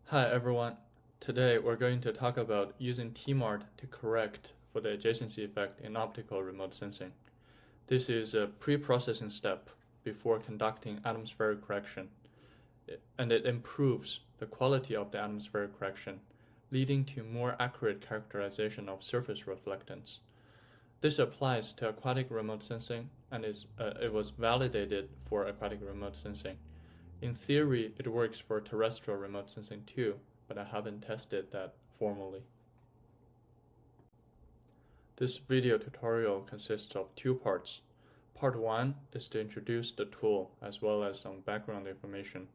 Hi everyone. Today we're going to talk about using T-Mart to correct for the adjacency effect in optical remote sensing. This is a pre-processing step before conducting atmospheric correction, and it improves the quality of the atmospheric correction, leading to more accurate characterization of surface reflectance. This applies to aquatic remote sensing and it was validated for aquatic remote sensing. In theory, it works for terrestrial remote sensing too, but I haven't tested that formally. This video tutorial consists of two parts. Part 1 is to introduce the tool as well as some background information.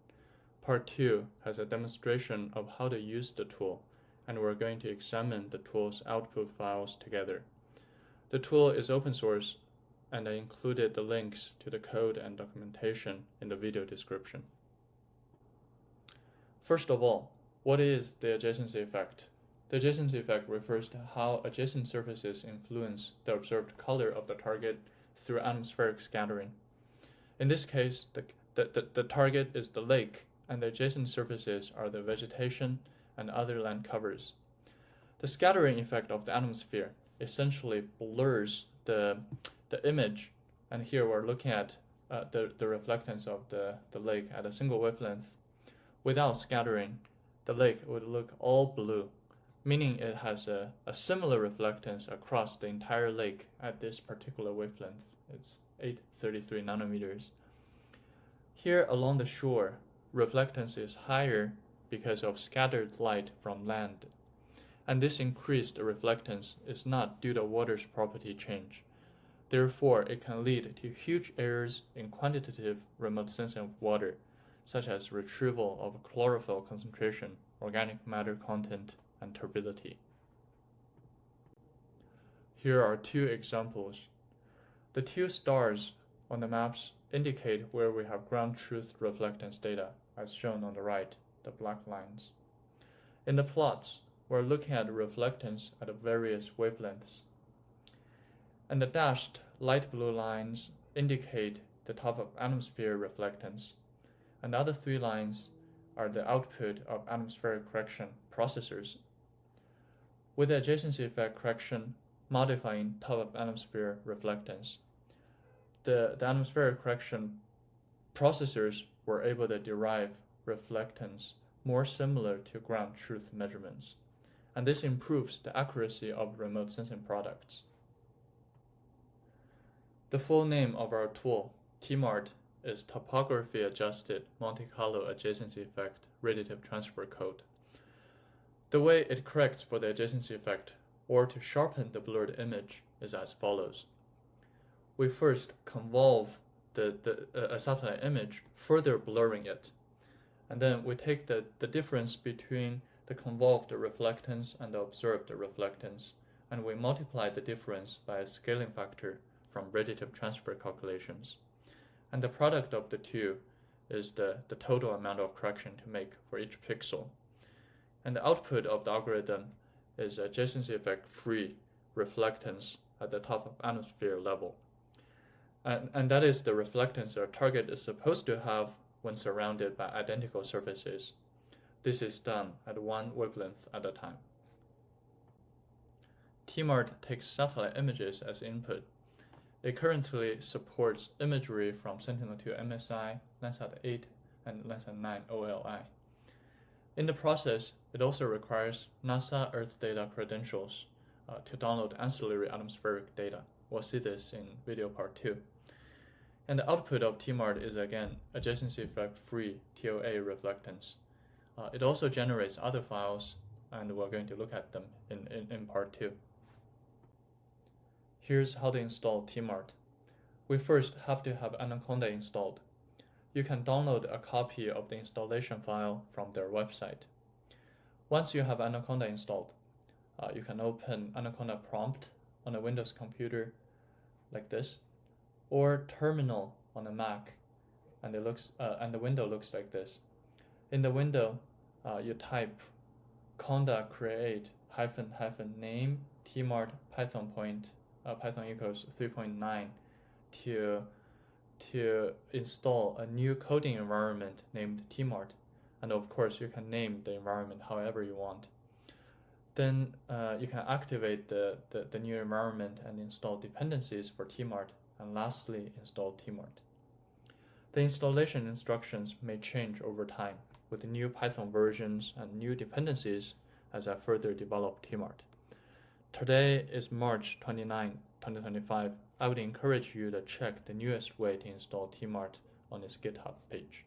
Part 2 has a demonstration of how to use the tool, and we're going to examine the tool's output files together. The tool is open source, and I included the links to the code and documentation in the video description. First of all, what is the adjacency effect? The adjacency effect refers to how adjacent surfaces influence the observed color of the target through atmospheric scattering. In this case, the target is the lake, and the adjacent surfaces are the vegetation and other land covers. The scattering effect of the atmosphere essentially blurs the image, and here we're looking at the reflectance of the lake at a single wavelength. Without scattering, the lake would look all blue, meaning it has a similar reflectance across the entire lake at this particular wavelength. It's 833 nanometers. Here along the shore, reflectance is higher because of scattered light from land. And this increased reflectance is not due to water's property change. Therefore, it can lead to huge errors in quantitative remote sensing of water, such as retrieval of chlorophyll concentration, organic matter content, and turbidity. Here are two examples. The two stars on the maps indicate where we have ground truth reflectance data, as shown on the right, the black lines. In the plots, we're looking at reflectance at various wavelengths. And the dashed light blue lines indicate the top of atmosphere reflectance, and the other three lines are the output of atmospheric correction processors. With the adjacency effect correction modifying top of atmosphere reflectance, the atmospheric correction processors were able to derive reflectance more similar to ground truth measurements, and this improves the accuracy of remote sensing products. The full name of our tool, T-Mart, is Topography Adjusted Monte Carlo Adjacency Effect Radiative Transfer Code. The way it corrects for the adjacency effect, or to sharpen the blurred image, is as follows. We first convolve a satellite image, further blurring it, and then we take the difference between the convolved reflectance and the observed reflectance, and we multiply the difference by a scaling factor from radiative transfer calculations. And the product of the two is the total amount of correction to make for each pixel. And the output of the algorithm is adjacency effect free reflectance at the top of atmosphere level. And that is the reflectance our target is supposed to have when surrounded by identical surfaces. This is done at one wavelength at a time. T-Mart takes satellite images as input. It currently supports imagery from Sentinel-2 MSI, Landsat 8, and Landsat 9 OLI. In the process, it also requires NASA Earth data credentials to download ancillary atmospheric data. We'll see this in video part 2. And the output of T-Mart is again adjacency effect free TOA reflectance. It also generates other files, and we're going to look at them in part 2. Here's how to install T-Mart. We first have to have Anaconda installed. You can download a copy of the installation file from their website. Once you have Anaconda installed, you can open Anaconda prompt on a Windows computer like this, or terminal on a Mac, and the window looks like this. In the window, you type conda create --name T-Mart Python point Python equals 3.9 to install a new coding environment named T-Mart. And of course, you can name the environment however you want. Then you can activate the new environment and install dependencies for T-Mart, and lastly, install T-Mart. The installation instructions may change over time with new Python versions and new dependencies as I further develop T-Mart. Today is March 29, 2025. I would encourage you to check the newest way to install T-Mart on its GitHub page.